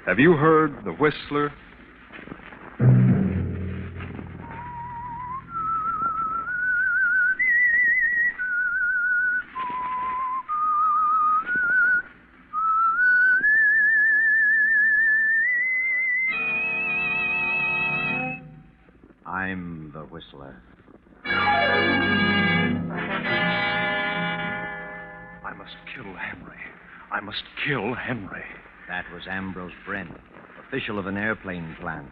Have you heard the Whistler? I'm the Whistler. I must kill Henry. I must kill Henry. That was Ambrose Brent, official of an airplane plant.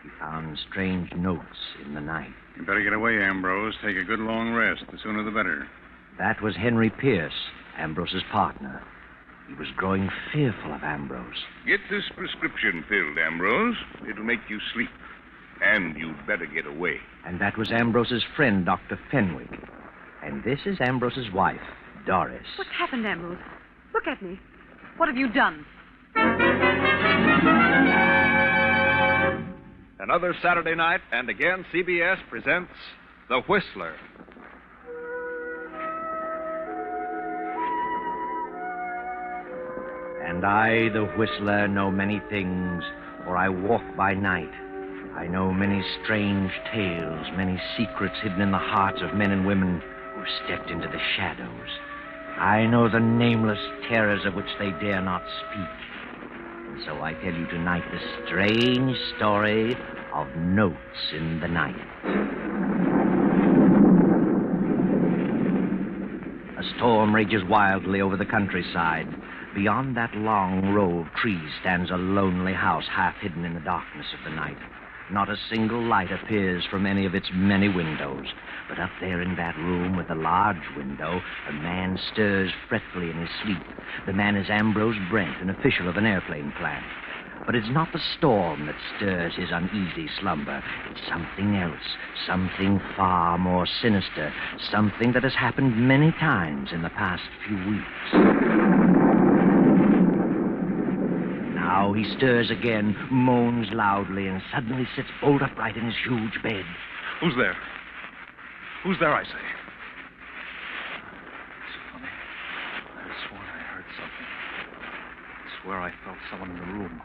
He found strange notes in the night. You better get away, Ambrose. Take a good long rest. The sooner the better. That was Henry Pierce, Ambrose's partner. He was growing fearful of Ambrose. Get this prescription filled, Ambrose. It'll make you sleep. And you'd better get away. And that was Ambrose's friend, Dr. Fenwick. And this is Ambrose's wife, Doris. What's happened, Ambrose? Look at me. What have you done? Another Saturday night, and again CBS presents The Whistler. And I, the Whistler, know many things, for I walk by night. I know many strange tales, many secrets hidden in the hearts of men and women who stepped into the shadows. I know the nameless terrors of which they dare not speak. And so I tell you tonight the strange story of Notes in the Night. A storm rages wildly over the countryside. Beyond that long row of trees stands a lonely house half hidden in the darkness of the night. Not a single light appears from any of its many windows. But up there in that room with a large window, a man stirs fretfully in his sleep. The man is Ambrose Brent, an official of an airplane plant. But it's not the storm that stirs his uneasy slumber. It's something else, something far more sinister, something that has happened many times in the past few weeks. Now he stirs again, moans loudly, and suddenly sits bolt upright in his huge bed. Who's there? Who's there, I say? It's funny. I have sworn I heard something. I swear I felt someone in the room.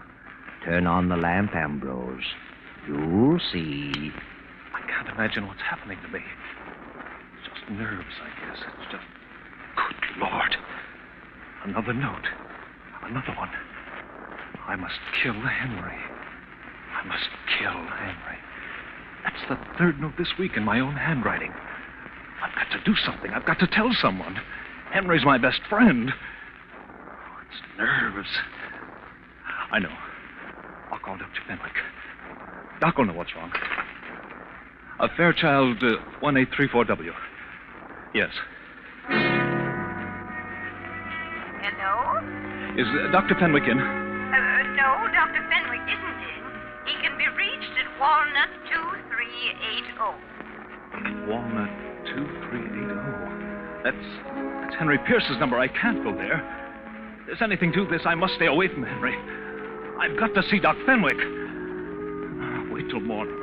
Turn on the lamp, Ambrose. You'll see. I can't imagine what's happening to me. It's just nerves, I guess. It's just... Good Lord. Another note. Another one. I must kill Henry. I must kill Henry. That's the third note this week in my own handwriting. I've got to do something. I've got to tell someone. Henry's my best friend. Oh, it's nerves. I know. I'll call Dr. Fenwick. Doc will know what's wrong. Fairchild 1834W. Yes. Hello? Is Dr. Fenwick in? No, Dr. Fenwick isn't in. He can be reached at Walnut 2380. Walnut 2380. That's Henry Pierce's number. I can't go there. If there's anything to this, I must stay away from Henry. I've got to see Doc Fenwick. Wait till morning.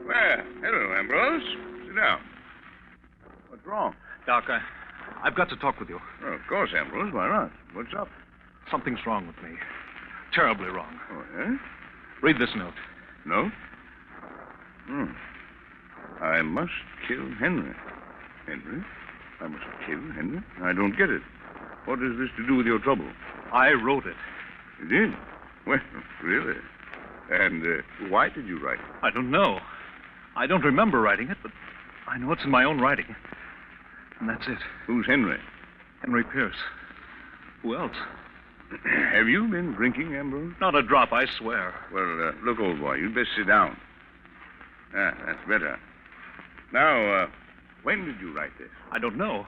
Well, hello, Ambrose. Sit down. What's wrong? Doc, I've got to talk with you. Oh, of course, Ambrose. Why not? What's up? Something's wrong with me. Terribly wrong. Oh, yeah? Read this note. No? I must kill Henry. Henry? I must kill Henry? I don't get it. What has this to do with your trouble? I wrote it. You did? Well, really? And why did you write it? I don't know. I don't remember writing it, but I know it's in my own writing. And that's it. Who's Henry? Henry Pierce. Who else? Have you been drinking, Ambrose? Not a drop, I swear. Well, look, old boy, you'd best sit down. Ah, that's better. Now, when did you write this? I don't know.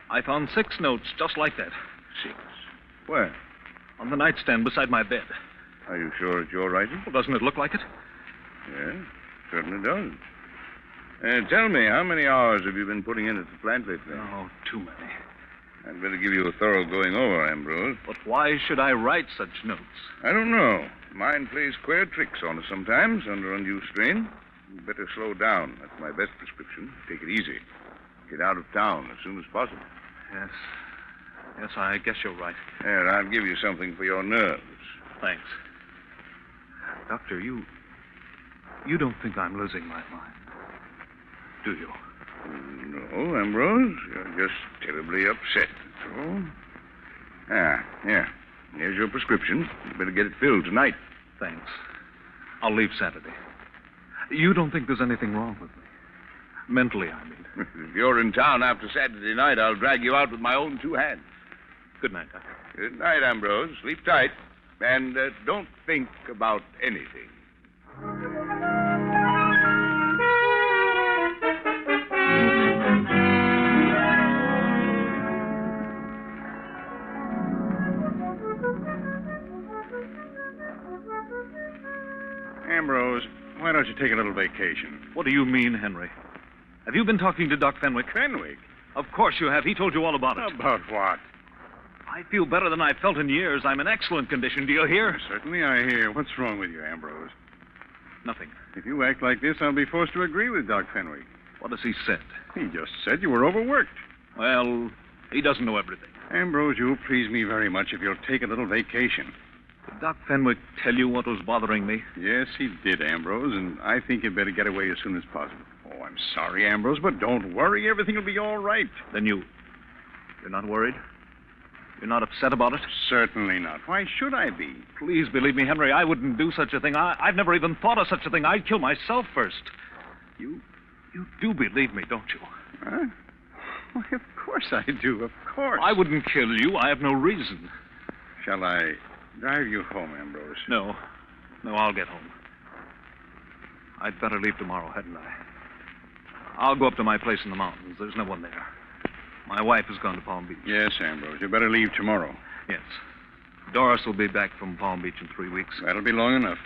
I found 6 notes just like that. 6. Where? On the nightstand beside my bed. Are you sure it's your writing? Well, doesn't it look like it? Yeah, certainly does. Tell me, how many hours have you been putting in at the plant lately? Oh, too many. I'd better give you a thorough going over, Ambrose. But why should I write such notes? I don't know. Mind plays queer tricks on us sometimes under undue strain. You'd better slow down. That's my best prescription. Take it easy. Get out of town as soon as possible. Yes. Yes, I guess you're right. Here, I'll give you something for your nerves. Thanks. Doctor, you don't think I'm losing my mind, do you? No, Ambrose. You're just terribly upset, that's all. Here. Here's your prescription. You better get it filled tonight. Thanks. I'll leave Saturday. You don't think there's anything wrong with me? Mentally, I mean. If you're in town after Saturday night, I'll drag you out with my own two hands. Good night, Doctor. Good night, Ambrose. Sleep tight. And don't think about anything. Ambrose, why don't you take a little vacation? What do you mean, Henry? Have you been talking to Doc Fenwick? Fenwick? Of course you have. He told you all about it. About what? I feel better than I've felt in years. I'm in excellent condition. Do you hear? Certainly I hear. What's wrong with you, Ambrose? Nothing. If you act like this, I'll be forced to agree with Doc Fenwick. What has he said? He just said you were overworked. Well, he doesn't know everything. Ambrose, you'll please me very much if you'll take a little vacation. Did Doc Fenwick tell you what was bothering me? Yes, he did, Ambrose, and I think you'd better get away as soon as possible. Oh, I'm sorry, Ambrose, but don't worry. Everything will be all right. Then you're not worried? You're not upset about it? Certainly not. Why should I be? Please believe me, Henry, I wouldn't do such a thing. I've never even thought of such a thing. I'd kill myself first. You do believe me, don't you? Huh? Why, of course I do, of course. I wouldn't kill you. I have no reason. Shall I drive you home, Ambrose? No, I'll get home. I'd better leave tomorrow, hadn't I? I'll go up to my place in the mountains. There's no one there. My wife has gone to Palm Beach. Yes, Ambrose. You better leave tomorrow. Yes. Doris will be back from Palm Beach in 3 weeks. That'll be long enough.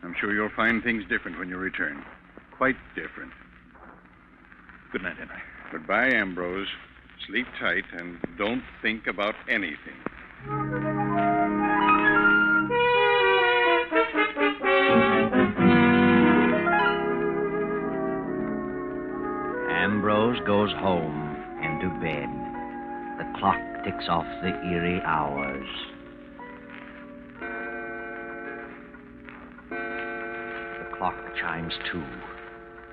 I'm sure you'll find things different when you return. Quite different. Good night, Henry. Goodbye, Ambrose. Sleep tight and don't think about anything. Ambrose goes home and to bed. The clock ticks off the eerie hours. The clock chimes 2.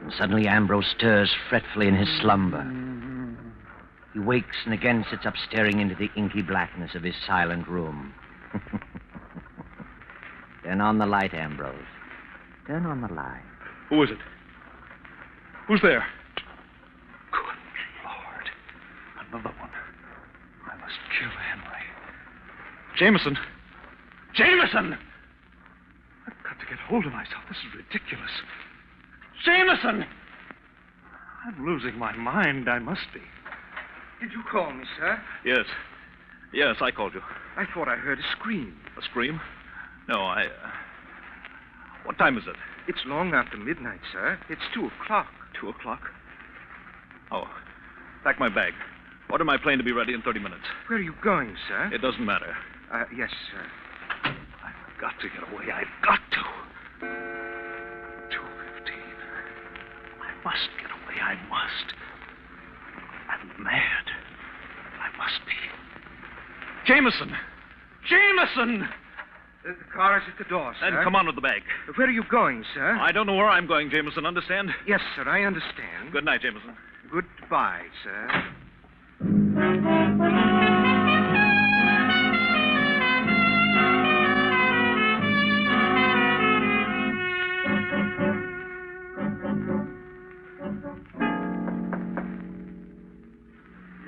And suddenly Ambrose stirs fretfully in his slumber. He wakes and again sits up staring into the inky blackness of his silent room. Turn on the light, Ambrose. Turn on the light. Who is it? Who's there? Good Lord. Another one. I must kill Henry. Jameson! Jameson! I've got to get hold of myself. This is ridiculous. Jameson! I'm losing my mind. I must be. Did you call me, sir? Yes. Yes, I called you. I thought I heard a scream. A scream? No, What time is it? It's long after midnight, sir. It's 2:00. 2:00? Oh. Pack my bag. Order my plane to be ready in 30 minutes. Where are you going, sir? It doesn't matter. Yes, sir. I've got to get away. I've got to. 2:15. I must get away. I must. I'm mad. I must be. Jameson! Jameson! The car is at the door, sir. Then come on with the bag. Where are you going, sir? I don't know where I'm going, Jameson. Understand? Yes, sir, I understand. Good night, Jameson. Goodbye, sir.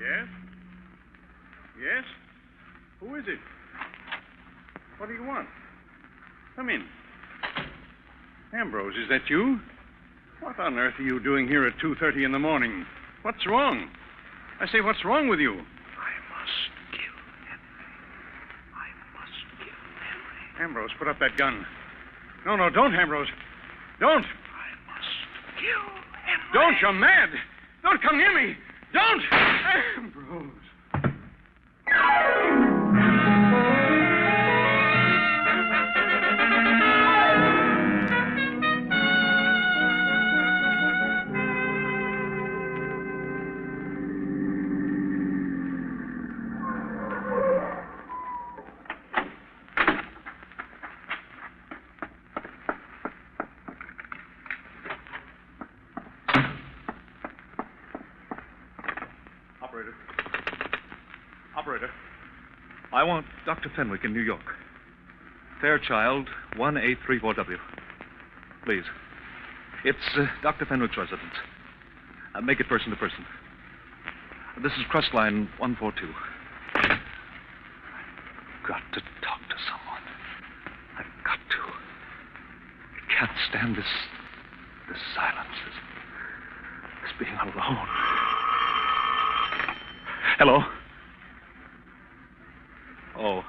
Yes? Yes? Who is it? What do you want? Come in. Ambrose, is that you? What on earth are you doing here at 2:30 in the morning? What's wrong? I say, what's wrong with you? I must kill Henry. I must kill Henry. Ambrose, put up that gun. No, don't, Ambrose. Don't. I must kill Henry. Don't, you're mad. Don't come near me. Don't. Ambrose. Operator, I want Dr. Fenwick in New York. Fairchild, 1834W. Please. It's Dr. Fenwick's residence. Make it person to person. This is Crestline 142. I've got to talk to someone. I've got to. I can't stand this silence, this being alone. Hello? Oh.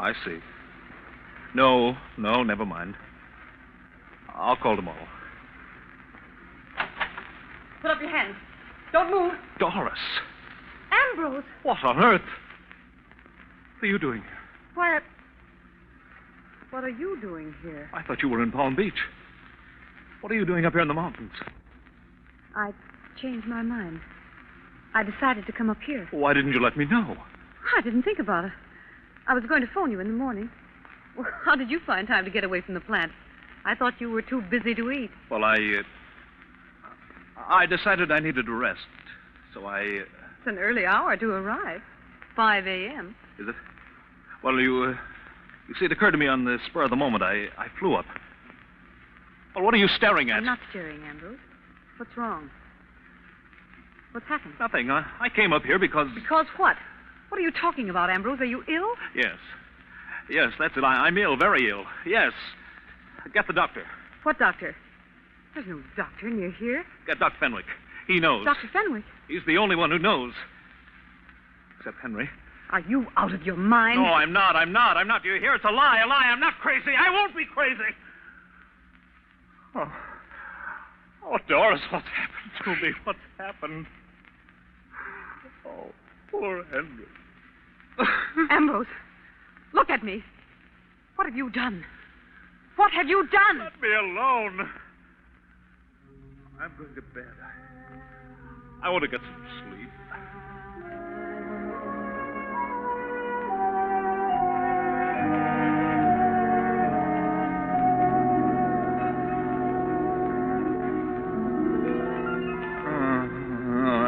I see. No, never mind. I'll call tomorrow. Put up your hands. Don't move. Doris, Ambrose. what on earth? What are you doing here? Why, what are you doing here? I thought you were in Palm Beach. What are you doing up here in the mountains? I changed my mind. I decided to come up here. Why didn't you let me know? I didn't think about it. I was going to phone you in the morning. Well, how did you find time to get away from the plant? I thought you were too busy to eat. Well, I decided I needed to rest, so I... It's an early hour to arrive. 5 a.m. Is it? Well, you see, it occurred to me on the spur of the moment. I flew up. Well, what are you staring at? I'm not staring, Ambrose. What's wrong? What's happened? Nothing. I came up here because... Because what? What are you talking about, Ambrose? Are you ill? Yes. Yes, that's it. I'm ill, very ill. Yes. Get the doctor. What doctor? There's no doctor near here. Get Dr. Fenwick. He knows. Dr. Fenwick? He's the only one who knows. Except Henry. Are you out of your mind? No, I'm not. Do you hear? It's a lie. I'm not crazy. I won't be crazy. Oh, Doris, what's happened to me? What's happened? Oh, poor Henry. Ambrose, look at me. What have you done? What have you done? Let me alone. I'm going to bed. I want to get some sleep.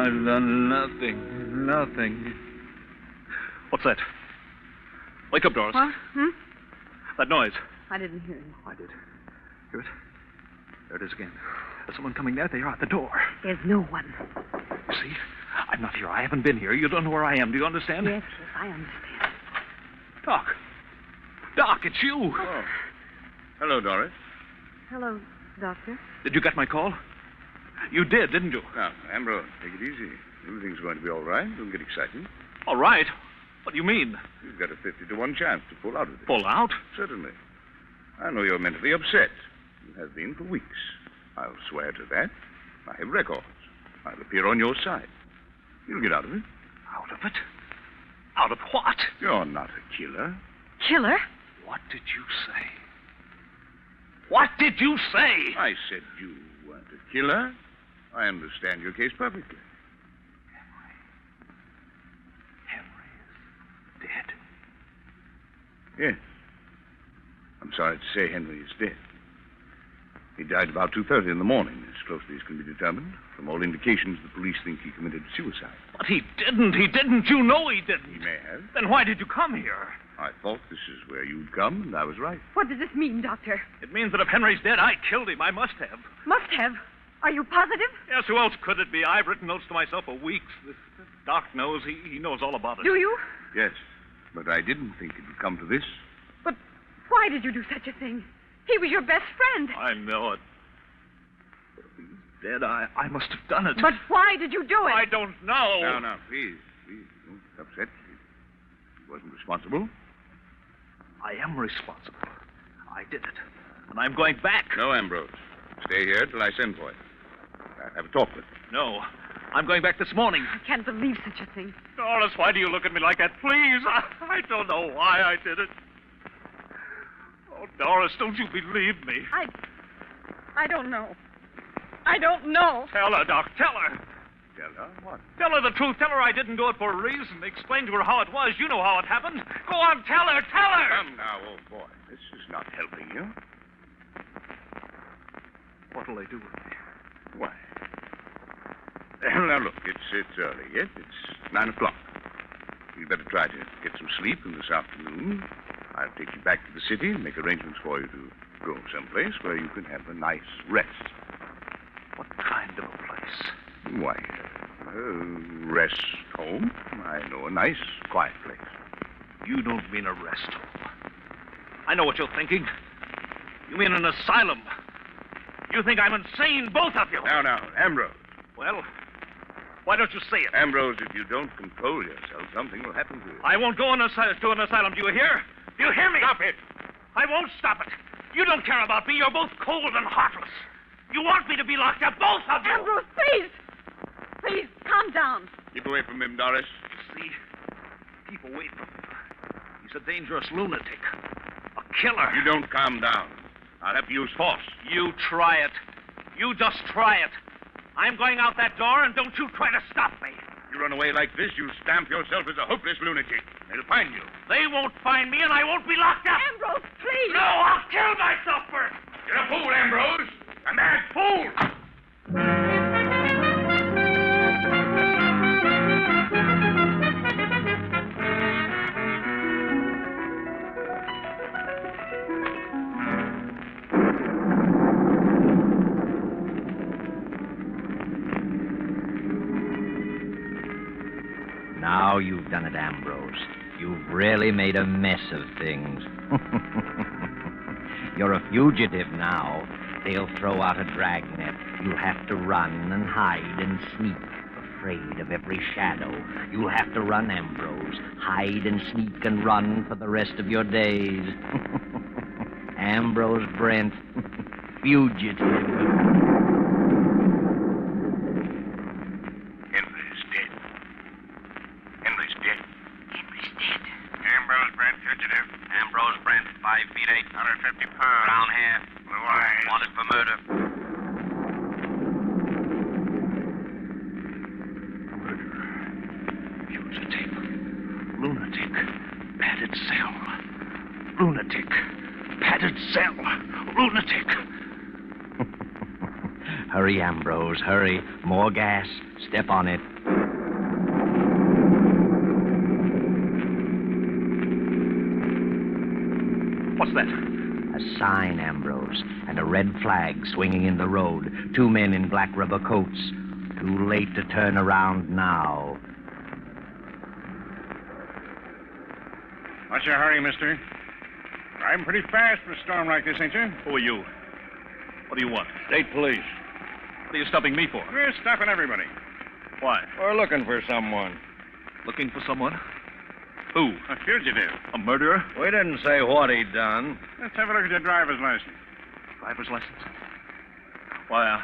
I've done nothing. What's that? Wake up, Doris. What? That noise. I didn't hear it. I did. Hear it? There it is again. There's someone coming there. They are at the door. There's no one. You see? I'm not here. I haven't been here. You don't know where I am. Do you understand? Yes, I understand. Doc, it's you. Oh. Hello, Doris. Hello, Doctor. Did you get my call? You did, didn't you? Now, Ambrose, take it easy. Everything's going to be all right. Don't get excited. All right. What do you mean? You've got a 50-to-1 chance to pull out of this. Pull out? Certainly. I know you're mentally upset. You have been for weeks. I'll swear to that. I have records. I'll appear on your side. You'll get out of it. Out of it? Out of what? You're not a killer. Killer? What did you say? What did you say? I said you weren't a killer. I understand your case perfectly. Henry is dead? Yes. I'm sorry to say Henry is dead. He died about 2:30 in the morning, as closely as can be determined. From all indications, the police think he committed suicide. But he didn't. You know he didn't. He may have. Then why did you come here? I thought this is where you'd come, and I was right. What does this mean, Doctor? It means that if Henry's dead, I killed him. I must have. Must have. Are you positive? Yes, who else could it be? I've written notes to myself for weeks. This doc knows. He knows all about it. Do you? Yes, but I didn't think it would come to this. But why did you do such a thing? He was your best friend. I know it. But if he's dead, I must have done it. But why did you do it? I don't know. Now, please, don't get upset. He wasn't responsible. I am responsible. I did it. And I'm going back. No, Ambrose. Stay here till I send for you. I'll have a talk with you. No. I'm going back this morning. I can't believe such a thing. Doris, why do you look at me like that? Please. I don't know why I did it. Oh, Doris, don't you believe me? I don't know. I don't know. Tell her, Doc. Tell her. Tell her what? Tell her the truth. Tell her I didn't do it for a reason. Explain to her how it was. You know how it happened. Go on, tell her. Tell her. Come now, old boy. This is not helping you. What'll they do with me? Why? Now, look, it's early yet. It's 9 o'clock. You'd better try to get some sleep in this afternoon. I'll take you back to the city and make arrangements for you to go someplace where you can have a nice rest. What kind of a place? Why, rest home. I know a nice, quiet place. You don't mean a rest home. I know what you're thinking. You mean an asylum. You think I'm insane, both of you. Now, Ambrose. Well, why don't you say it? Ambrose, if you don't control yourself, something will happen to you. I won't go to an asylum. Do you hear? Do you hear me? Stop it. I won't stop it. You don't care about me. You're both cold and heartless. You want me to be locked up, both of you. Ambrose, please. Please, calm down. Keep away from him, Doris. See? Keep away from him. He's a dangerous lunatic. A killer. You don't calm down. I'll have to use force. You try it. You just try it. I'm going out that door, and don't you try to stop me. You run away like this, you stamp yourself as a hopeless lunatic. They'll find you. They won't find me, and I won't be locked up. Ambrose, please. No, I'll kill myself first. You're a fool, Ambrose. A mad fool. Now you've done it, Ambrose. You've really made a mess of things. You're a fugitive now. They'll throw out a dragnet. You'll have to run and hide and sneak, afraid of every shadow. You'll have to run, Ambrose. Hide and sneak and run for the rest of your days. Ambrose Brent, fugitive. Henry's dead. Henry's dead. Henry's dead. Ambrose Brent, fugitive. Ambrose Brent, 5 feet 8, 150 pounds. brown hair, Blue eyes. wanted for murder. Fugitive. Lunatic. Padded cell. Lunatic. Padded cell. Lunatic. Hurry, Ambrose, hurry. More gas. Step on it. What's that? A sign, Ambrose, and a red flag swinging in the road. 2 men in black rubber coats. Too late to turn around now. What's your hurry, mister? Driving pretty fast for a storm like this, ain't you? Who are you? What do you want? State police. What are you stopping me for? We're stopping everybody. Why? We're looking for someone. Looking for someone? Who? A fugitive. A murderer? We didn't say what he'd done. Let's have a look at your driver's license. Driver's license? Why,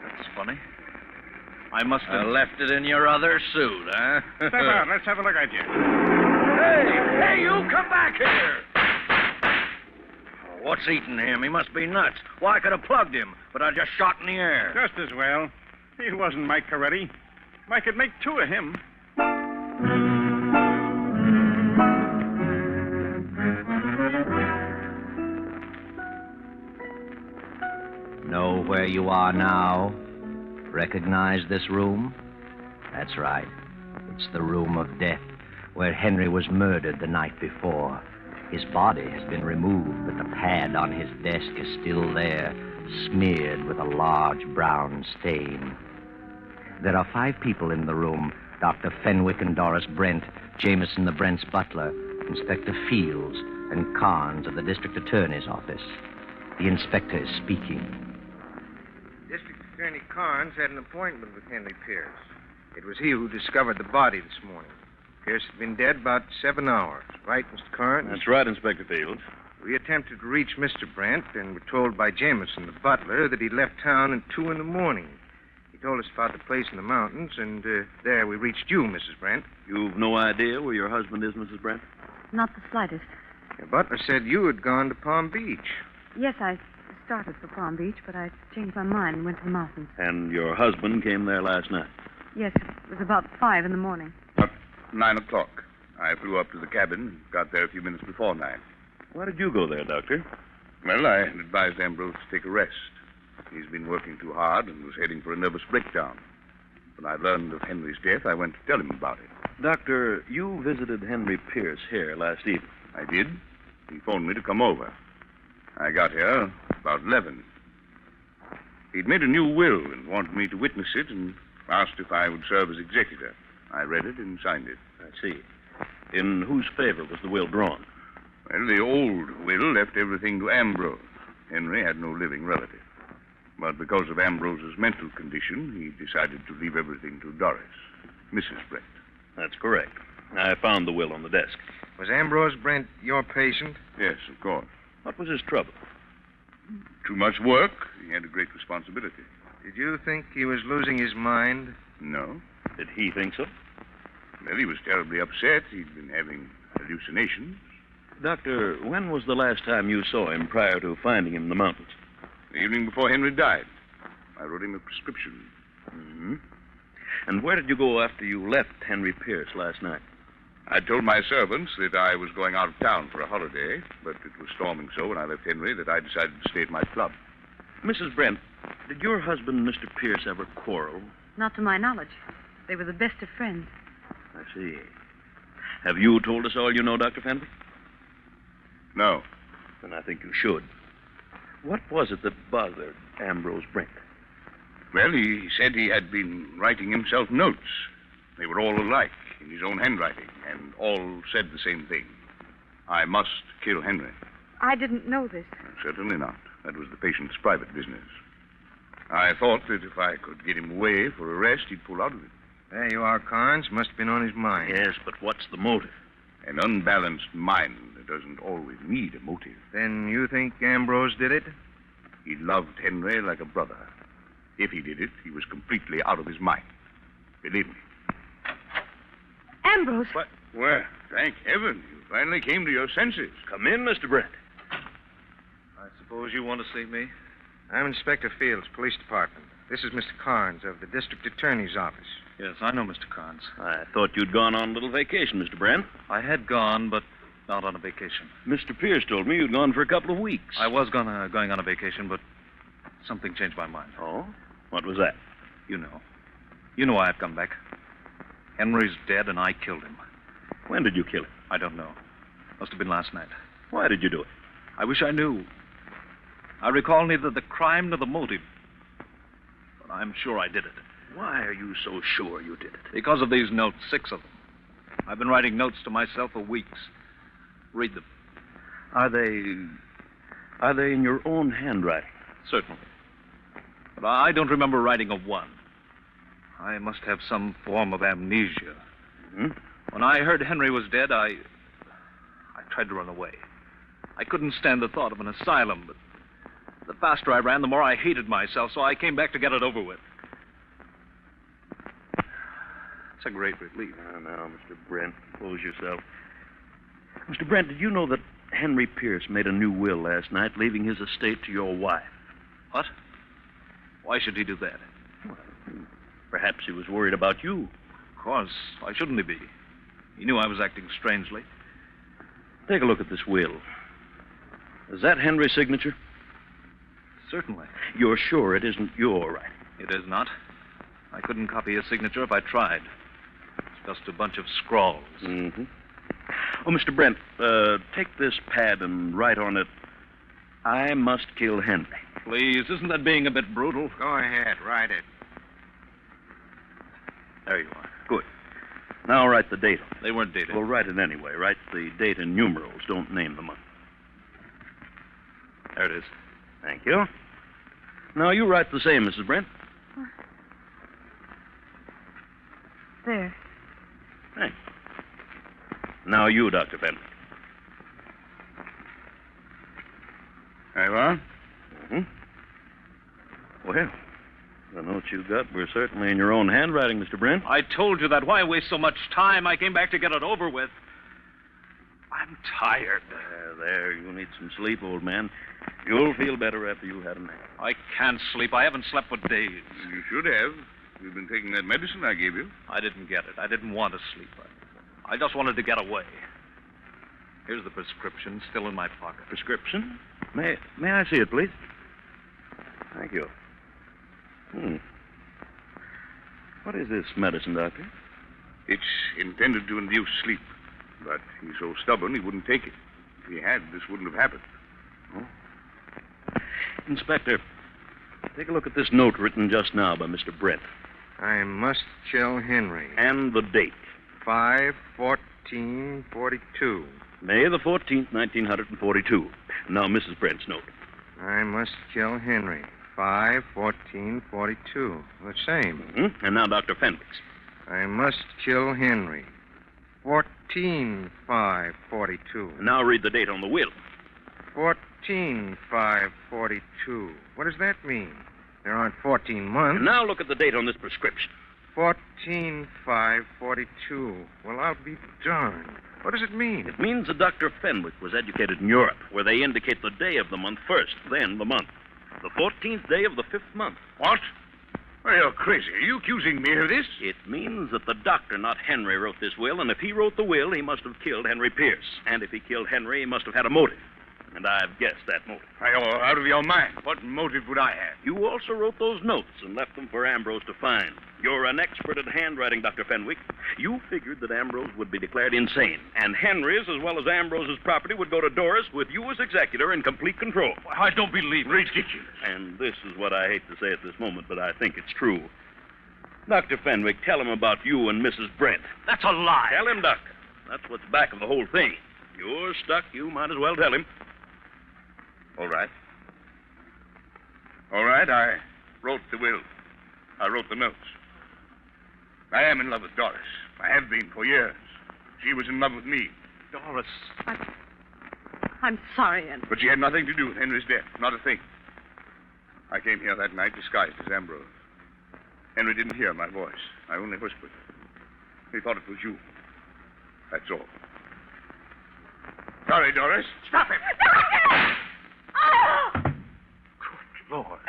that's funny. I must have... left it in your other suit, huh? Step out. Let's have a look at you. Hey, you come back here. What's eating him? He must be nuts. Why, I could have plugged him, but I just shot in the air. Just as well. He wasn't Mike Coretti. Mike could make 2 of him. Know where you are now? Recognize this room? That's right. It's the room of death, where Henry was murdered the night before. His body has been removed, but the pad on his desk is still there, smeared with a large brown stain. There are 5 people in the room: Dr. Fenwick and Doris Brent, Jameson the Brent's butler, Inspector Fields, and Carnes of the District Attorney's office. The inspector is speaking. District Attorney Carnes had an appointment with Henry Pierce. It was he who discovered the body this morning. Pierce had been dead about 7 hours. Right, Mr. Carnes? That's right, Inspector Fields. We attempted to reach Mr. Brent and were told by Jameson, the butler, that he left town at 2 in the morning. He told us about the place in the mountains, and there we reached you, Mrs. Brent. You've no idea where your husband is, Mrs. Brent? Not the slightest. Your butler said you had gone to Palm Beach. Yes, I started for Palm Beach, but I changed my mind and went to the mountains. And your husband came there last night? Yes, it was about 5 in the morning. About 9 o'clock. I flew up to the cabin and got there a few minutes before 9. Why did you go there, Doctor? Well, I had advised Ambrose to take a rest. He's been working too hard and was heading for a nervous breakdown. When I learned of Henry's death, I went to tell him about it. Doctor, you visited Henry Pierce here last evening. I did. He phoned me to come over. I got here about 11. He'd made a new will and wanted me to witness it and asked if I would serve as executor. I read it and signed it. I see. In whose favor was the will drawn? Well, the old will left everything to Ambrose. Henry had no living relative. But because of Ambrose's mental condition, he decided to leave everything to Doris, Mrs. Brent. That's correct. I found the will on the desk. Was Ambrose Brent your patient? Yes, of course. What was his trouble? Too much work. He had a great responsibility. Did you think he was losing his mind? No. Did he think so? Well, he was terribly upset. He'd been having hallucinations. Doctor, when was the last time you saw him prior to finding him in the mountains? The evening before Henry died. I wrote him a prescription. Mm-hmm. And where did you go after you left Henry Pierce last night? I told my servants that I was going out of town for a holiday, but it was storming so when I left Henry that I decided to stay at my club. Mrs. Brent, did your husband, Mr. Pierce, ever quarrel? Not to my knowledge. They were the best of friends. I see. Have you told us all you know, Dr. Fenwick? No. Then I think you should. What was it that bothered Ambrose Brent? Well, he said he had been writing himself notes. They were all alike, in his own handwriting, and all said the same thing. I must kill Henry. I didn't know this. Certainly not. That was the patient's private business. I thought that if I could get him away for a rest, he'd pull out of it. There you are, Carnes. Must have been on his mind. Yes, but what's the motive? An unbalanced mind doesn't always need a motive. Then you think Ambrose did it? He loved Henry like a brother. If he did it, he was completely out of his mind. Believe me. Ambrose! What? Well, thank heaven. You finally came to your senses. Come in, Mr. Brent. I suppose you want to see me? I'm Inspector Fields, Police Department. This is Mr. Carnes of the District Attorney's Office. Yes, I know Mr. Carnes. I thought you'd gone on a little vacation, Mr. Brent. I had gone, but not on a vacation. Mr. Pierce told me you'd gone for a couple of weeks. I was going on a vacation, but something changed my mind. Oh? What was that? You know. You know why I've come back. Henry's dead, and I killed him. When did you kill him? I don't know. Must have been last night. Why did you do it? I wish I knew. I recall neither the crime nor the motive. But I'm sure I did it. Why are you so sure you did it? Because of these notes, 6 of them. I've been writing notes to myself for weeks. Read them. Are they in your own handwriting? Certainly. But I don't remember writing a one. I must have some form of amnesia. Hmm? When I heard Henry was dead, I tried to run away. I couldn't stand the thought of an asylum, but the faster I ran, the more I hated myself, so I came back to get it over with. It's a great relief. Now, Mr. Brent, compose yourself. Mr. Brent, did you know that Henry Pierce made a new will last night, leaving his estate to your wife? What? Why should he do that? Well, perhaps he was worried about you. Of course. Why shouldn't he be? He knew I was acting strangely. Take a look at this will. Is that Henry's signature? Certainly. You're sure it isn't your writing? It is not. I couldn't copy his signature if I tried. It's just a bunch of scrawls. Mm-hmm. Oh, Mr. Brent, take this pad and write on it, I must kill Henry. Please, isn't that being a bit brutal? Go ahead, write it. There you are. Good. Now write the date on it. They weren't dated. Well, write it anyway. Write the date in numerals. Don't name the month. There it is. Thank you. Now, you write the same, Mrs. Brent. There. Thanks. Now you, Dr. Fenwick. There you are. Mm-hmm. Well, The notes you got were certainly in your own handwriting, Mr. Brent. I told you that. Why waste so much time? I came back to get it over with. I'm tired. There, you need some sleep, old man. You'll feel better after you've had a nap. I can't sleep. I haven't slept for days. You should have. You've been taking that medicine I gave you. I didn't get it. I didn't want to sleep. I just wanted to get away. Here's the prescription, still in my pocket. Prescription? May I see it, please? Thank you. What is this medicine, Doctor? It's intended to induce sleep, but he's so stubborn he wouldn't take it. If he had, this wouldn't have happened. Inspector, take a look at this note written just now by Mr. Brent. I must kill Henry. And the date. 5/14/42. May the 14th, 1942. Now, Mrs. Brent's note. I must kill Henry. 5/14/42. The same. Mm-hmm. And now Dr. Fenwick's. I must kill Henry. 14/5/42. Now read the date on the will. 14/5/42. What does that mean? There aren't 14 months. And now look at the date on this prescription. 14/5/42. Well, I'll be darned. What does it mean? It means that Dr. Fenwick was educated in Europe, where they indicate the day of the month first, then the month. The 14th day of the 5th month. What? Well, you're crazy. Are you accusing me of this? It means that the doctor, not Henry, wrote this will, and if he wrote the will, he must have killed Henry Pierce. And if he killed Henry, he must have had a motive. And I've guessed that motive. You're out of your mind. What motive would I have? You also wrote those notes and left them for Ambrose to find. You're an expert at handwriting, Dr. Fenwick. You figured that Ambrose would be declared insane, and Henry's as well as Ambrose's property would go to Doris with you as executor in complete control. I don't believe it. Ridiculous. And this is what I hate to say at this moment, but I think it's true. Dr. Fenwick, tell him about you and Mrs. Brent. That's a lie. Tell him, Doctor. That's what's back of the whole thing. You're stuck. You might as well tell him. All right. All right, I wrote the will. I wrote the notes. I am in love with Doris. I have been for years. She was in love with me. Doris. I'm sorry, Henry. But she had nothing to do with Henry's death. Not a thing. I came here that night disguised as Ambrose. Henry didn't hear my voice. I only whispered. He thought it was you. That's all. Sorry, Doris. Stop him. Good Lord.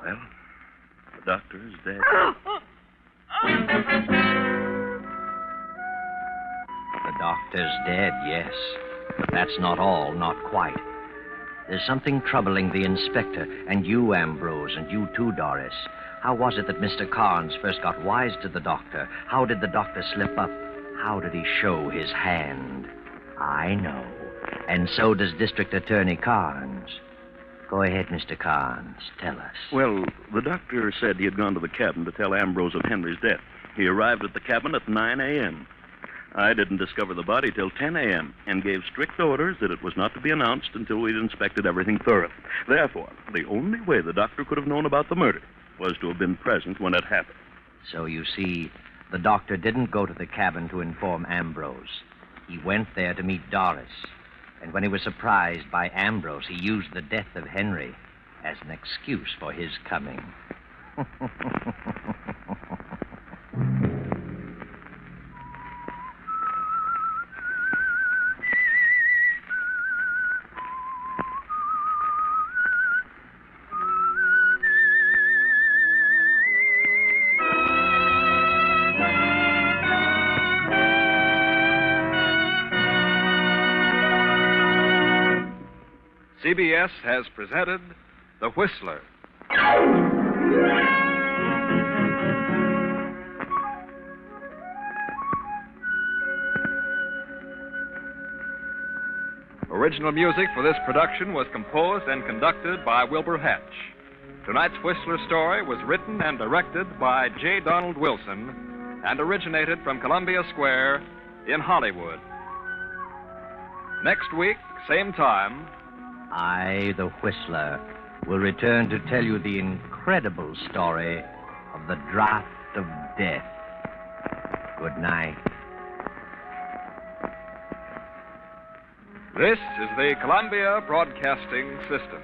Well, the doctor is dead. The doctor's dead, yes. But that's not all, not quite. There's something troubling the inspector, and you, Ambrose, and you too, Doris. How was it that Mr. Carnes first got wise to the doctor? How did the doctor slip up? How did he show his hand? I know. And so does District Attorney Carnes. Go ahead, Mr. Carnes. Tell us. Well, the doctor said he had gone to the cabin to tell Ambrose of Henry's death. He arrived at the cabin at 9 a.m. I didn't discover the body till 10 a.m. and gave strict orders that it was not to be announced until we'd inspected everything thoroughly. Therefore, the only way the doctor could have known about the murder was to have been present when it happened. So you see, the doctor didn't go to the cabin to inform Ambrose. He went there to meet Doris. And when he was surprised by Ambrose, he used the death of Henry as an excuse for his coming. CBS has presented The Whistler. Original music for this production was composed and conducted by Wilbur Hatch. Tonight's Whistler story was written and directed by J. Donald Wilson and originated from Columbia Square in Hollywood. Next week, same time, I, the Whistler, will return to tell you the incredible story of the Draft of Death. Good night. This is the Columbia Broadcasting System.